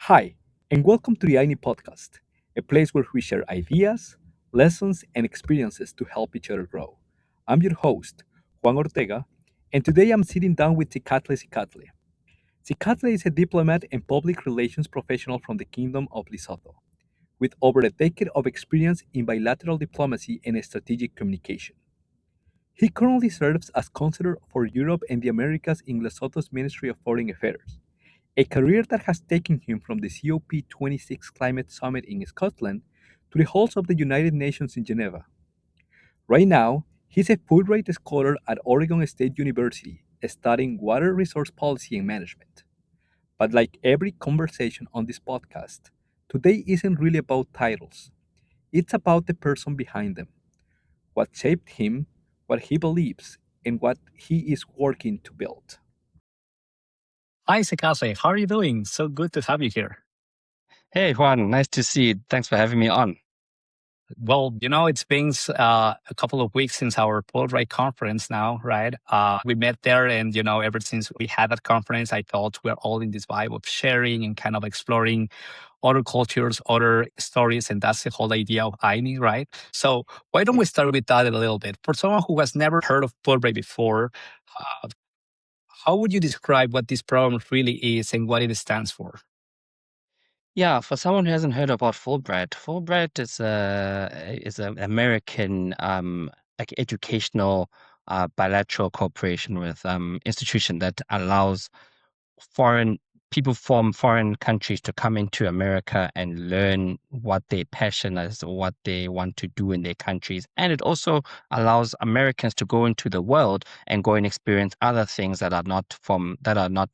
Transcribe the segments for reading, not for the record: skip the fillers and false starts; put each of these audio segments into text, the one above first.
Hi, and welcome to the Ayni podcast, a place where we share ideas, lessons, and experiences to help each other grow. I'm your host, Juan Ortega, and today I'm sitting down with Sekatle Sekatle. Sekatle is a diplomat and public relations professional from the Kingdom of Lesotho, with over a decade of experience in bilateral diplomacy and strategic communication. He currently serves as Counselor for Europe and the Americas in Lesotho's Ministry of Foreign Affairs, a career that has taken him from the COP26 Climate Summit in Scotland to the halls of the United Nations in Geneva. Right now, he's a Fulbright Scholar at Oregon State University, studying water resource policy and management. But like every conversation on this podcast, today isn't really about titles. It's about the person behind them, what shaped him, what he believes, and what he is working to build. Hi, Sekatle. How are you doing? So good to have you here. Hey, Juan, nice to see you. Thanks for having me on. Well, it's been a couple of weeks since our Fulbright conference now, right? We met there, and, ever since we had that conference, I thought we're all in this vibe of sharing and kind of exploring other cultures, other stories, and that's the whole idea of Ayni, right? So why don't we start with that a little bit? For someone who has never heard of Fulbright before, uh, how would you describe what this program really is and what it stands for? Yeah, for someone who hasn't heard about Fulbright, Fulbright is an American like educational bilateral cooperation with institution that allows foreign people from foreign countries to come into America and learn what their passion is or what they want to do in their countries. And it also allows Americans to go into the world and go and experience other things that are not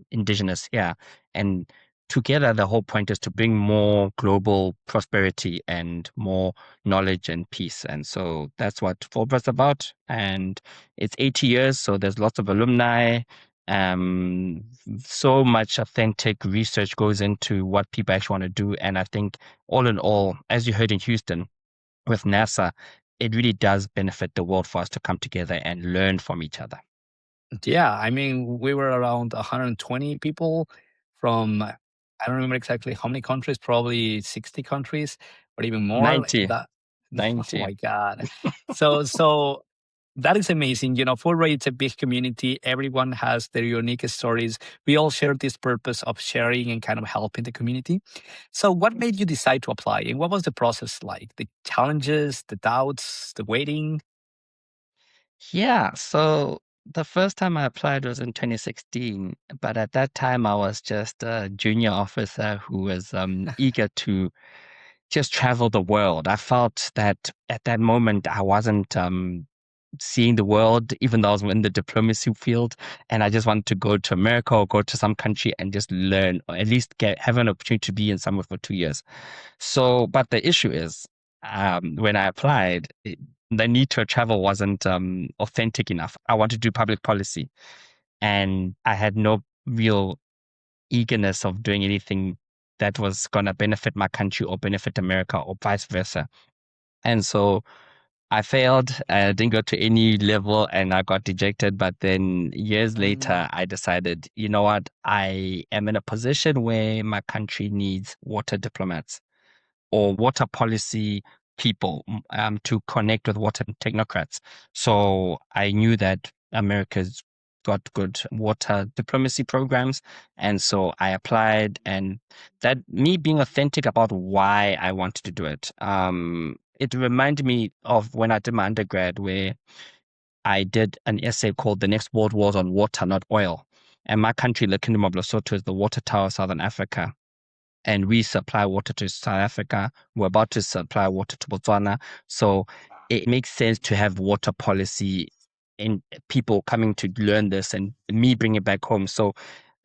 indigenous here. And together, the whole point is to bring more global prosperity and more knowledge and peace. And so that's what Fulbright's about. And it's 80 years, so there's lots of alumni. Um, so much authentic research goes into what people actually want to do. And I think all in all, as you heard in Houston with NASA, it really does benefit the world for us to come together and learn from each other. Yeah, I mean, we were around 120 people from, I don't remember exactly how many countries, probably 60 countries, or even more. 90, That, oh 90. my God. So that is amazing. Fulbright, it's a big community. Everyone has their unique stories. We all share this purpose of sharing and kind of helping the community. So what made you decide to apply, and what was the process like? The challenges, the doubts, the waiting? Yeah, so the first time I applied was in 2016, but at that time I was just a junior officer who was eager to just travel the world. I felt that at that moment I wasn't seeing the world, even though I was in the diplomacy field, and I just wanted to go to America or go to some country and just learn, or at least have an opportunity to be in somewhere for 2 years. So, but the issue is, when I applied, the need to travel wasn't authentic enough. I wanted to do public policy, and I had no real eagerness of doing anything that was going to benefit my country or benefit America or vice versa. And so I failed. I didn't go to any level and I got dejected. But then years later, I decided, you know what? I am in a position where my country needs water diplomats or water policy people to connect with water technocrats. So I knew that America's got good water diplomacy programs. And so I applied, and that me being authentic about why I wanted to do it. It reminded me of when I did my undergrad, where I did an essay called The Next World Wars on Water, Not Oil. And my country, the Kingdom of Lesotho, is the water tower of Southern Africa, and we supply water to South Africa. We're about to supply water to Botswana. So it makes sense to have water policy and people coming to learn this and me bring it back home. So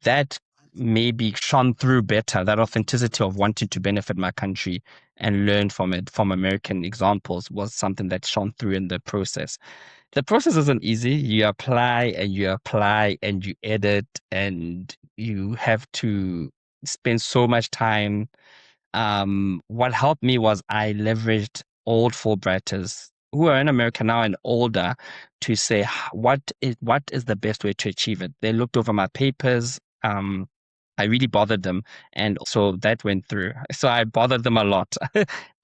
that maybe shone through better, that authenticity of wanting to benefit my country and learn from it, from American examples, was something that shone through in the process. The process isn't easy. You apply and you edit and you have to spend so much time. What helped me was I leveraged old Fulbrighters who are in America now and older to say what is the best way to achieve it. They looked over my papers. I really bothered them. And so that went through. So I bothered them a lot.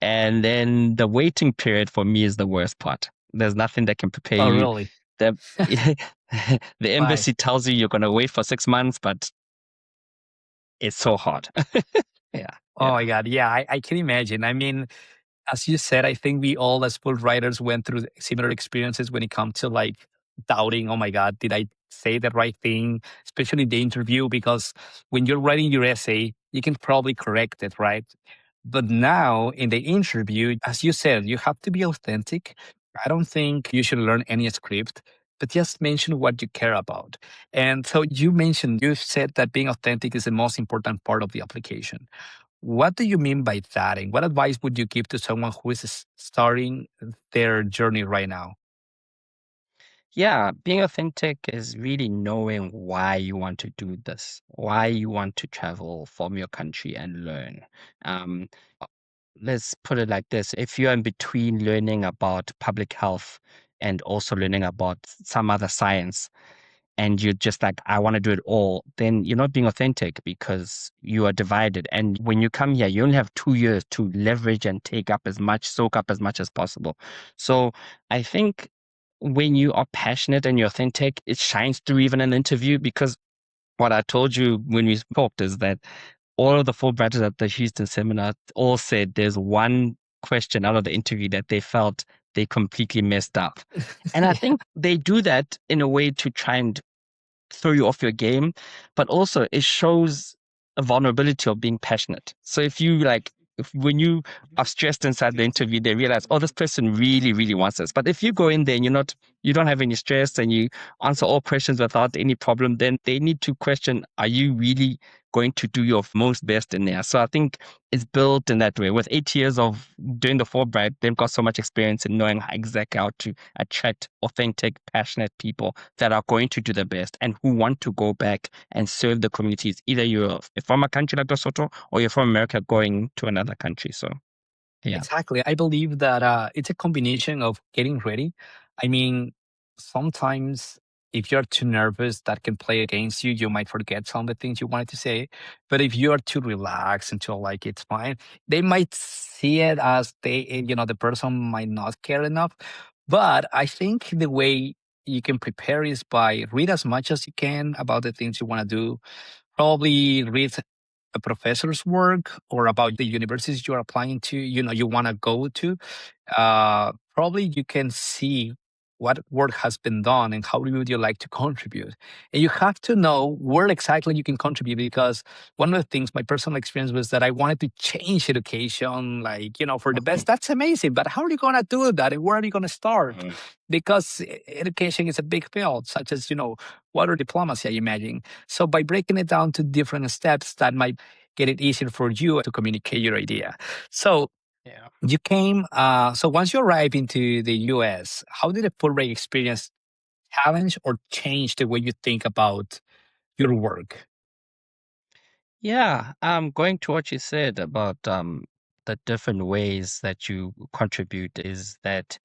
And then the waiting period for me is the worst part. There's nothing that can prepare Oh, you. really? The, the Why? embassy tells you you're going to wait for 6 months, but it's so hard. Yeah. Oh Yeah. my God. Yeah, I can imagine. I mean, as you said, I think we all as Fulbrighters went through similar experiences when it comes to like doubting, oh my God, did I say the right thing? Especially in the interview, because when you're writing your essay, you can probably correct it, right? But now in the interview, as you said, you have to be authentic. I don't think you should learn any script, but just mention what you care about. And so you said that being authentic is the most important part of the application. What do you mean by that? And what advice would you give to someone who is starting their journey right now? Yeah, being authentic is really knowing why you want to do this, why you want to travel from your country and learn. Um, let's put it like this. If you're in between learning about public health and also learning about some other science, and you're just like, I want to do it all, then you're not being authentic because you are divided. And when you come here, you only have 2 years to leverage and soak up as much as possible. So I think when you are passionate and you're authentic, it shines through even in an interview, because what I told you when we spoke is that all of the Fulbrighters at the Houston seminar all said there's one question out of the interview that they felt they completely messed up. And I Yeah, think they do that in a way to try and throw you off your game, but also it shows a vulnerability of being passionate. So if when you are stressed inside the interview, they realize, oh, this person really, really wants this. But if you go in there and you don't have any stress and you answer all questions without any problem, then they need to question, are you really going to do your most best in there? So I think it's built in that way. With 8 years of doing the Fulbright, they've got so much experience in knowing exactly how to attract authentic, passionate people that are going to do the best and who want to go back and serve the communities. Either you're from a country like Lesotho or you're from America going to another country. So, yeah. exactly. I believe that it's a combination of getting ready. I mean, sometimes if you're too nervous, that can play against you. You might forget some of the things you wanted to say. But if you are too relaxed and too like it's fine, they might see it as the person might not care enough. But I think the way you can prepare is by read as much as you can about the things you want to do. Probably read a professor's work or about the universities you're applying to, you want to go to. Probably you can see what work has been done and how would you like to contribute. And you have to know where exactly you can contribute, because one of the things, my personal experience was that I wanted to change education, like, for the best. That's amazing. But how are you going to do that? And where are you going to start? Mhm. Because education is a big field, such as, water diplomacy, I imagine. So by breaking it down to different steps, that might get it easier for you to communicate your idea. So Yeah. you came, so once you arrived into the US, how did the Fulbright experience challenge or change the way you think about your work? Yeah. Going to what you said about the different ways that you contribute is that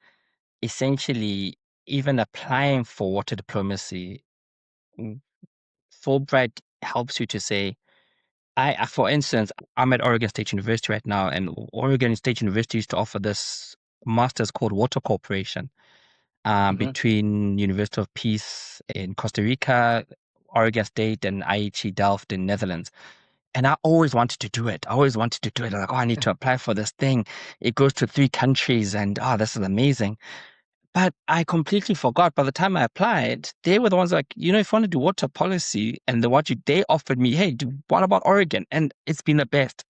essentially even applying for water diplomacy, mm, Fulbright helps you to say, for instance, I'm at Oregon State University right now, and Oregon State University used to offer this master's called Water Corporation Hmm. between University of Peace in Costa Rica, Oregon State, and IHE Delft in Netherlands. And I always wanted to do it. I always wanted to do it. Like, oh, I need to apply for this thing. It goes to 3 countries, and oh, this is amazing. But I completely forgot. By the time I applied, they were the ones like, if you want to do water policy, and they offered me, hey, what about Oregon? And it's been the best.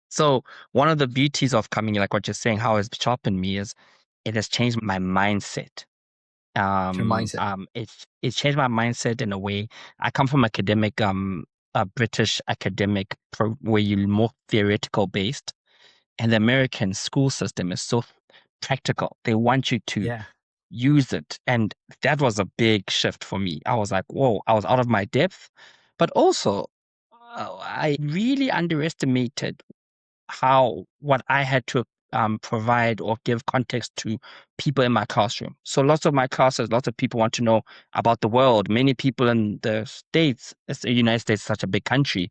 So one of the beauties of coming, like what you're saying, how it's sharpened me is it has changed my mindset. Your mindset. It's changed my mindset in a way. I come from a British academic where you're more theoretical based, and the American school system is so practical. They want you to Yeah. use it. And that was a big shift for me. I was like, whoa, I was out of my depth. But also, I really underestimated what I had to provide or give context to people in my classroom. So lots of my classes, lots of people want to know about the world. Many people in the States, the United States is such a big country,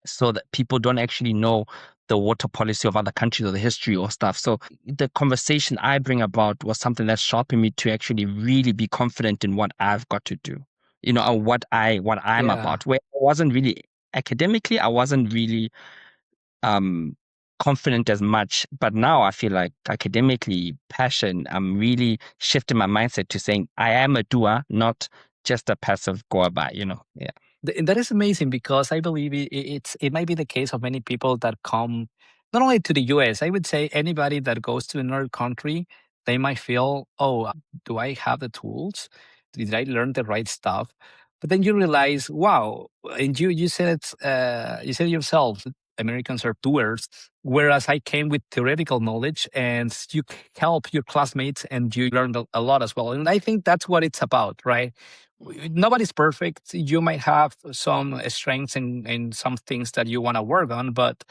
so that people don't actually know the water policy of other countries or the history or stuff. So the conversation I bring about was something that sharpened me to actually really be confident in what I've got to do, or what I'm Yeah. about. Where I wasn't really academically, I wasn't really um confident as much, but now I feel like academically, passion, I'm really shifting my mindset to saying I am a doer, not just a passive goer by. Yeah. That is amazing because I believe it might be the case of many people that come not only to the US. I would say anybody that goes to another country, they might feel, oh, do I have the tools? Did I learn the right stuff? But then you realize, wow, and you said yourself, Americans are doers, whereas I came with theoretical knowledge, and you help your classmates and you learned a lot as well. And I think that's what it's about, right? Nobody's perfect. You might have some strengths and some things that you want to work on, but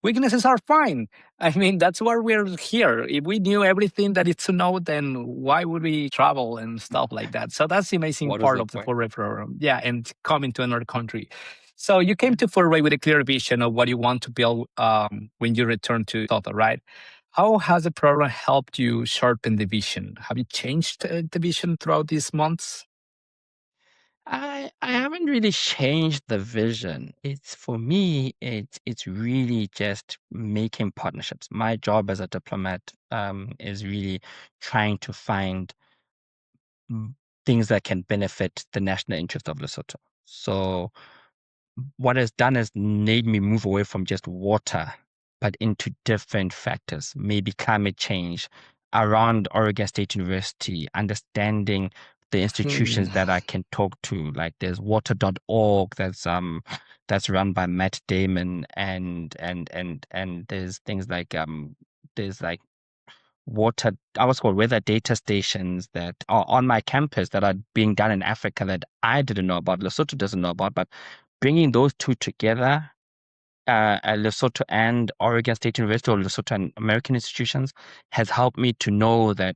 weaknesses are fine. I mean, that's why we're here. If we knew everything that is to know, then why would we travel and stuff like that? So that's the amazing What was part the of the point? Fulbright program. Yeah, and coming to another country. So you came to Fulbright with a clear vision of what you want to build when you return to Lesotho, right? How has the program helped you sharpen the vision? Have you changed the vision throughout these months? I haven't really changed the vision. It's for me, it's really just making partnerships. My job as a diplomat is really trying to find mm, things that can benefit the national interest of Lesotho. So what it's done is made me move away from just water, but into different factors, maybe climate change, around Oregon State University, understanding the Hmm. institutions that I can talk to. Like there's water.org that's run by Matt Damon, and there's things like there's like weather data stations that are on my campus that are being done in Africa that I didn't know about, Lesotho doesn't know about, but bringing those two together, Lesotho and Oregon State University, or Lesotho and American institutions, has helped me to know that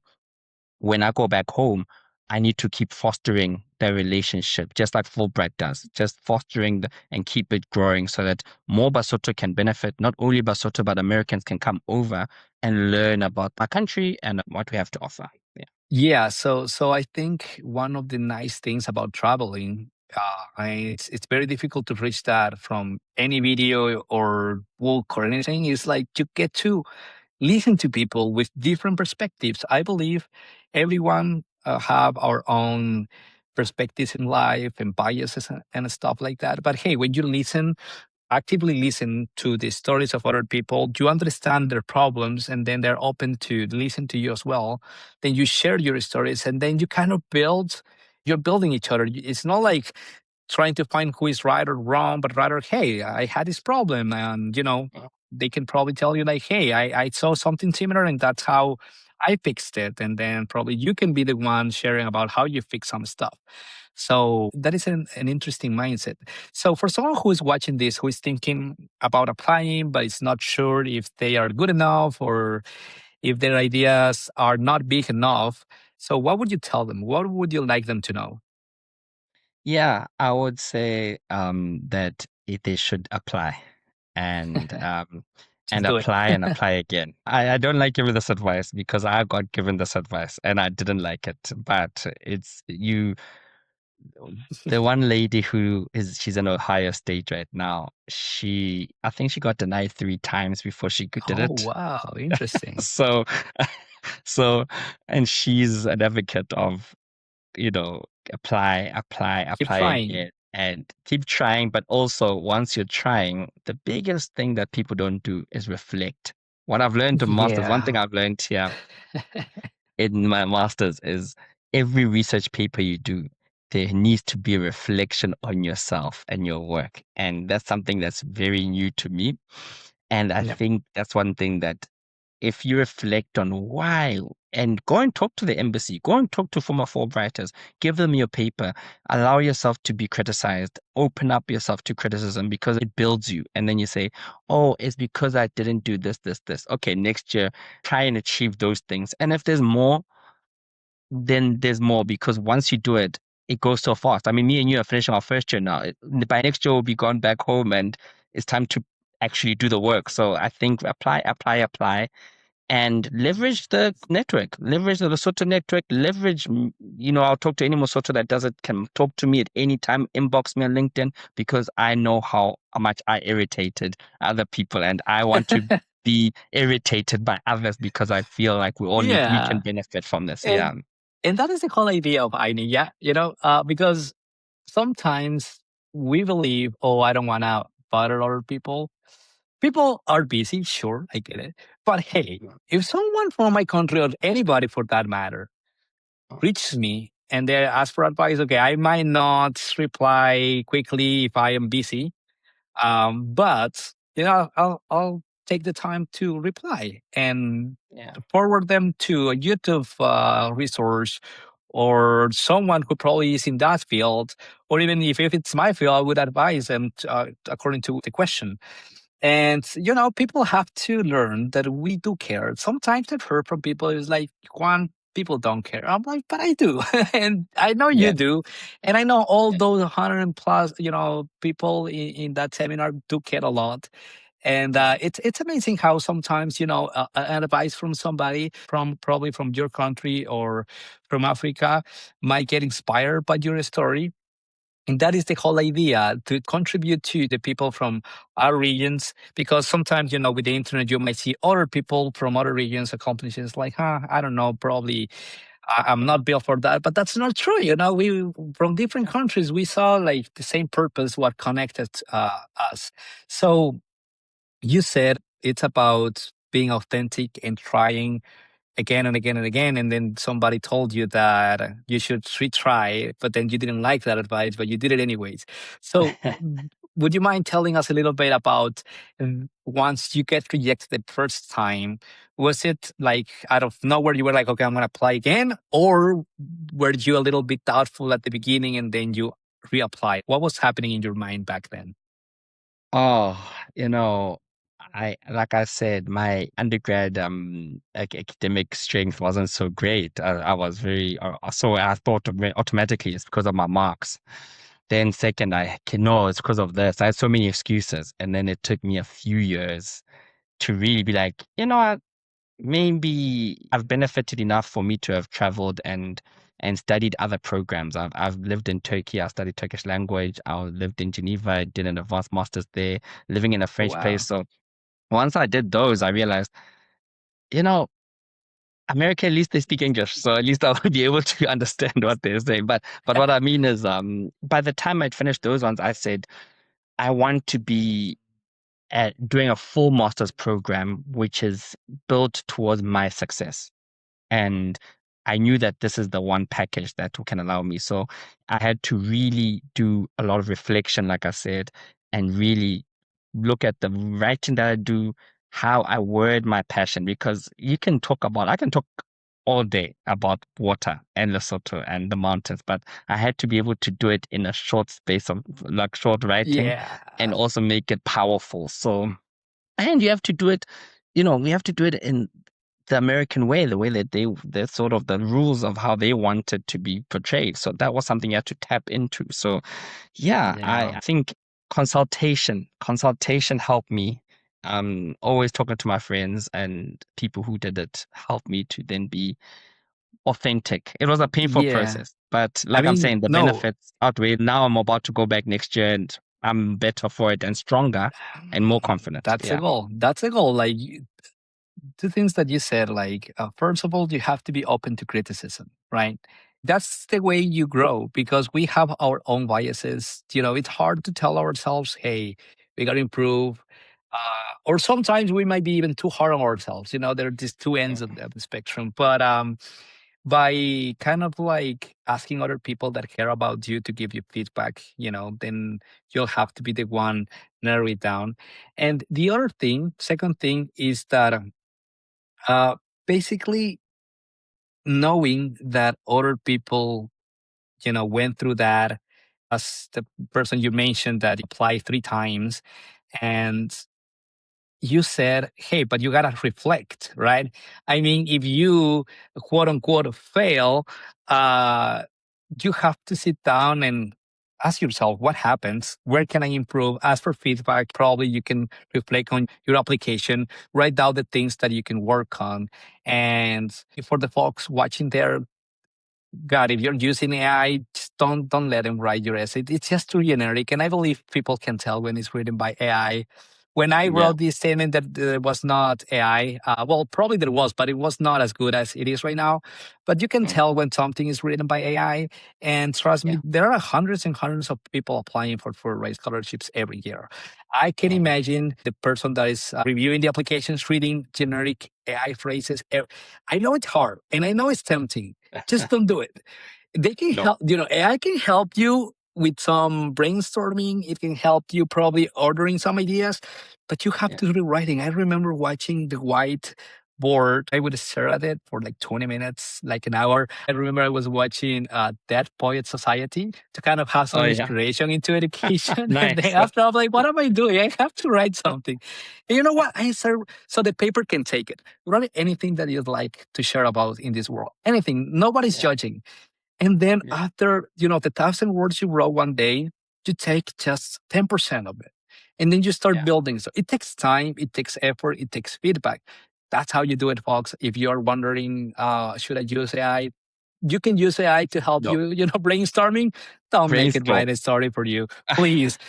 when I go back home, I need to keep fostering the relationship, just like Fulbright does, just fostering and keep it growing so that more Basotho can benefit, not only Basotho, but Americans can come over and learn about my country and what we have to offer. Yeah. Yeah, so I think one of the nice things about traveling, it's very difficult to reach that from any video or book or anything. Is like you get to listen to people with different perspectives. I believe everyone have our own perspectives in life and biases and stuff like that. But hey, when you actively listen to the stories of other people, you understand their problems, and then they're open to listen to you as well. Then you share your stories, and then you kind of you're building each other. It's not like trying to find who is right or wrong, but rather, hey, I had this problem. And, they can probably tell you, like, hey, I saw something similar, and that's how I fixed it. And then probably you can be the one sharing about how you fix some stuff. So that is an interesting mindset. So for someone who is watching this, who is thinking about applying, but is not sure if they are good enough or if their ideas are not big enough, so what would you tell them? What would you like them to know? Yeah, I would say that they should apply and um, Just and do it. apply and apply again. I don't like giving this advice because I got given this advice and I didn't like it. But it's you, the one lady she's in Ohio State right now. I think she got denied 3 times before she did Oh, it. wow. Interesting. So, so, and she's an advocate of Keep apply trying. again and keep trying. But also, once you're trying, the biggest thing that people don't do is reflect. What I've learned in masters, one thing Yeah. I've learned here in my masters is every research paper you do, there needs to be a reflection on yourself and your work. And that's something that's very new to me. And I Yep. think that's one thing that if you reflect on why and go and talk to the embassy, go and talk to former Fulbrighters, give them your paper, allow yourself to be criticized, open up yourself to criticism because it builds you. And then you say, oh, it's because I didn't do this, this, this. Okay, next year, try and achieve those things. And if there's more, then there's more, because once you do it, it goes so fast. I mean, me and you are finishing our first year now. By next year, we'll be gone back home and it's time to actually do the work. So I think apply, and leverage the network, leverage the Lesotho network, I'll talk to any Lesotho that does it, can talk to me at any time, inbox me on LinkedIn, because I know how much I irritated other people and I want to be irritated by others because I feel like we can benefit from this. Yeah. And that is the whole idea of Ayni, yeah. Because sometimes we believe, oh, I don't want to bother other people. People are busy, sure, I get it. But hey, if someone from my country or anybody for that matter reaches me and they ask for advice, okay, I might not reply quickly if I am busy, but I'll take the time to reply and Yeah. forward them to a YouTube resource or someone who probably is in that field, or even if it's my field, I would advise them according to the question. And people have to learn that we do care. Sometimes I've heard from people is like, Juan, people don't care. I'm like, but I do, and I know you Yeah. do, and I know all those 100 plus people in that seminar do care a lot. And it's amazing how sometimes an advice from somebody from probably from your country or from Africa might get inspired by your story. And that is the whole idea, to contribute to the people from our regions, because sometimes, with the internet, you might see other people from other regions accomplishing. It's like, I don't know, probably I'm not built for that. But that's not true. We from different countries, we saw like the same purpose, what connected us. So you said it's about being authentic and trying again and again and again, and then somebody told you that you should retry, but then you didn't like that advice, but you did it anyways. So would you mind telling us a little bit about, once you get rejected the first time, was it like out of nowhere you were like, okay, I'm going to apply again, or were you a little bit doubtful at the beginning and then you reapply? What was happening in your mind back then? Oh, like I said, my undergrad academic strength wasn't so great. I was very so I thought automatically it's because of my marks. Then second, no, it's because of this. I had so many excuses, and then it took me a few years to really be like, what, maybe I've benefited enough for me to have traveled and studied other programs. I've lived in Turkey. I studied Turkish language. I lived in Geneva. I did an advanced master's there, living in a French place. So once I did those, I realized, you know, America, at least they speak English, so at least I'll be able to understand what they're saying. But what I mean is, by the time I'd finished those ones, I said I want to be doing a full master's program, which is built towards my success. And I knew that this is the one package that can allow me. So I had to really do a lot of reflection, like I said, and really look at the writing that I do, how I word my passion, because I can talk all day about water and Lesotho and the mountains, but I had to be able to do it in a short space of like short writing and also make it powerful. So, and you have to do it, we have to do it in the American way, the way that they're sort of the rules of how they want it to be portrayed. So that was something you had to tap into. So yeah, I think consultation helped me. Always talking to my friends and people who did it helped me to then be authentic. It was a painful process, but like I'm saying, the benefits outweigh. Now I'm about to go back next year and I'm better for it and stronger and more confident. That's a goal. That's a goal. Like, two things that you said, like, first of all, you have to be open to criticism, right? That's the way you grow, because we have our own biases. It's hard to tell ourselves, hey, we got to improve. Or sometimes we might be even too hard on ourselves. There are these two ends of the spectrum. But by kind of like asking other people that care about you to give you feedback, then you'll have to be the one narrow it down. And the other thing, second thing, is that basically knowing that other people, went through that, as the person you mentioned that applied 3 times, and you said, hey, but you got to reflect, right? I mean, if you quote unquote fail, uh, you have to sit down and ask yourself what happens, where can I improve, ask for feedback. Probably you can reflect on your application, write down the things that you can work on. And for the folks watching there, God, if you're using AI, just don't let them write your essay. It's just too generic, and I believe people can tell when it's written by AI. When I Yeah. wrote this statement that there was not AI, well, probably there was, but it was not as good as it is right now. But you can Mm. tell when something is written by AI, and trust me, Yeah. there are hundreds and hundreds of people applying for Fulbright scholarships every year. I can Mhm. imagine the person that is reviewing the applications reading generic AI phrases. I know it's hard, and I know it's tempting. Just don't do it. They can No. help, AI can help you with some brainstorming. It can help you probably ordering some ideas, but you have Yeah. to do the writing. I remember watching the white board. I would stare at it for like 20 minutes, like an hour. I remember I was watching Dead Poet Society to kind of have Oh some yeah. inspiration into education. And then Nice. after I'm like, what am I doing? I have to write something. And you know what? I started, so the paper can take it. Write anything that you'd like to share about in this world. Anything. Nobody's Yeah. judging. And then Yeah. after, the 1,000 words you wrote one day, you take just 10% of it. And then you start Yeah. building. So it takes time, it takes effort, it takes feedback. That's how you do it, folks. If you're wondering, should I use AI? You can use AI to help No. you, brainstorming. Don't make it Brainstorm. write a story for you, please.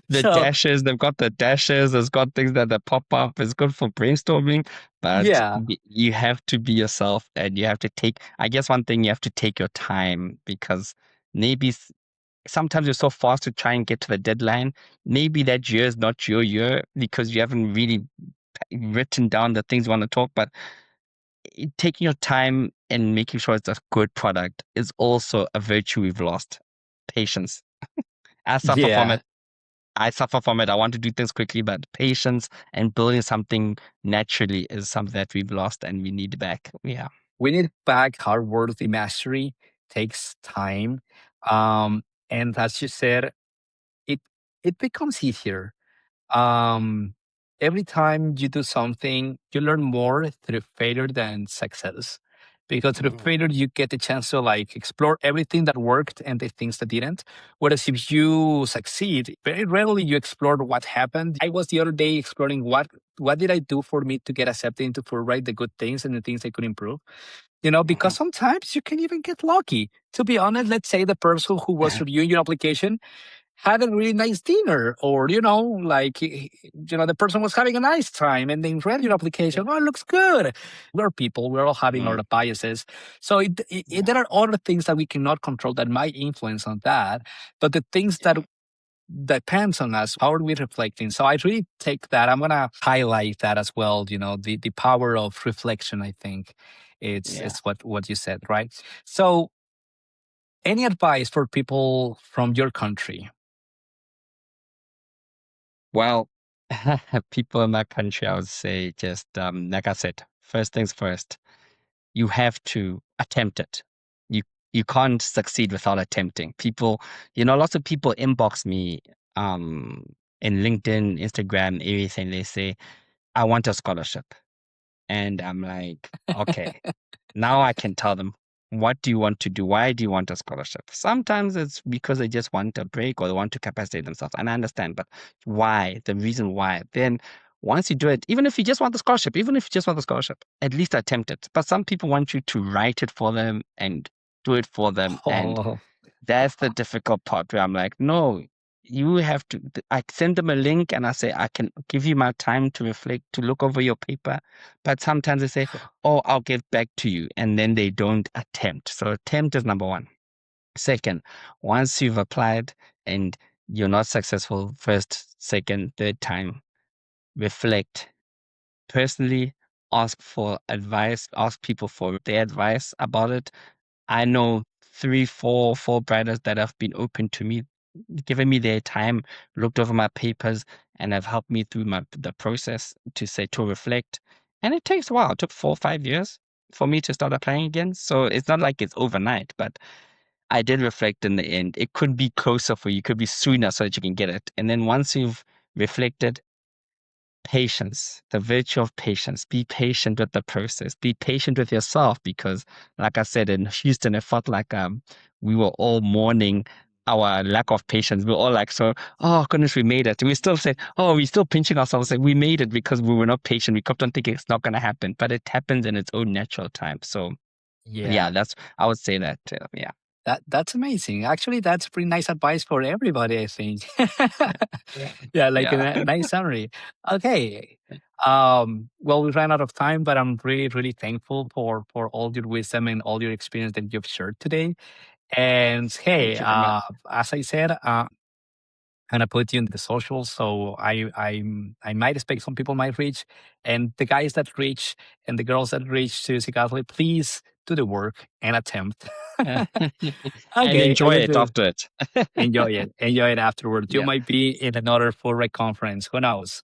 The So, dashes, they've got the dashes, it's got things that pop up. It's good for brainstorming, but yeah, you have to be yourself and you have to take, I guess one thing you have to take your time because maybe sometimes you're so fast to try and get to the deadline. Maybe that year is not your year because you haven't really written down the things you want to talk, but taking your time and making sure it's a good product is also a virtue we've lost. Patience. I suffer from yeah. it. I suffer from it. I want to do things quickly, but patience and building something naturally is something that we've lost and we need back. Yeah. We need back hard work. The mastery takes time. And as you said, it it becomes easier. Um, every time you do something, you learn more through failure than success. Because through Mhm. failure, you get the chance to like explore everything that worked and the things that didn't. Whereas if you succeed, very rarely you explore what happened. I was the other day exploring what did I do for me to get accepted into Fulbright, the good things and the things I could improve. Because Mhm. sometimes you can even get lucky. To be honest, let's say the person who was reviewing your application had a really nice dinner, or like the person was having a nice time, and then read your Yeah. application. Oh, it looks good. We're people. We're all having our Mm. biases, so Yeah. there are other things that we cannot control that might influence on that. But the things that Yeah. depends on us, how are we reflecting? So I really take that. I'm gonna highlight that as well. The power of reflection. I think Yeah. it's what you said, right? So, any advice for people from your country? Well, people in my country, I would say just like I said, first things first, you have to attempt it. You you can't succeed without attempting. People, lots of people inbox me um in LinkedIn, Instagram, everything. They say, I want a scholarship. And I'm like, okay, now I can tell them, what do you want to do? Why do you want a scholarship? Sometimes it's because they just want a break or they want to capacitate themselves. And I understand, but why? The reason why. Then once you do it, even if you just want the scholarship, even if you just want the scholarship, at least attempt it. But some people want you to write it for them and do it for them. And Oh, that's the difficult part where I'm like, no, you have to. I send them a link and I say, I can give you my time to reflect, to look over your paper. But sometimes they say, oh, I'll get back to you. And then they don't attempt. So attempt is number one. Second, once you've applied and you're not successful, first, second, third time, reflect. Personally, ask for advice, ask people for their advice about it. I know 3, 4 Fulbrighters that have been open to me, given me their time, looked over my papers, and have helped me through the process to reflect. And it takes a while. It took 4 or 5 years. for me to start applying again. So it's not like it's overnight, but I did reflect in the end. It could be closer for you, it could be sooner so that you can get it. And then once you've reflected, patience, the virtue of patience. Be patient with the process. Be patient with yourself because, like I said, in Houston, it felt like we were all mourning our lack of patience. We were all like, so, oh goodness, we made it. We still said, oh, we're still pinching ourselves. Like, we made it because we were not patient. We kept on thinking it's not going to happen, but it happens in its own natural time. So, yeah, I would say that, yeah. That's amazing. Actually, that's pretty nice advice for everybody, I think. Yeah. Yeah, like a nice summary. Okay. Well, we ran out of time, but I'm really, really thankful for all your wisdom and all your experience that you've shared today. And hey, Thank you very much. as I said, I'm gonna put you in the socials, so I might expect some people might reach, and the guys that reach and the girls that reach to Sekatle, please do the work and attempt. And Okay, enjoy it after it. Enjoy it afterwards. You Yeah. might be in another Fulbright conference. Who knows?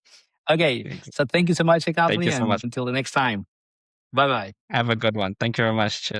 Okay, Thanks. so thank you so much, Thank Sekatle, you so and much. until the next time. Bye bye. Have a good one. Thank you very much. Cheers.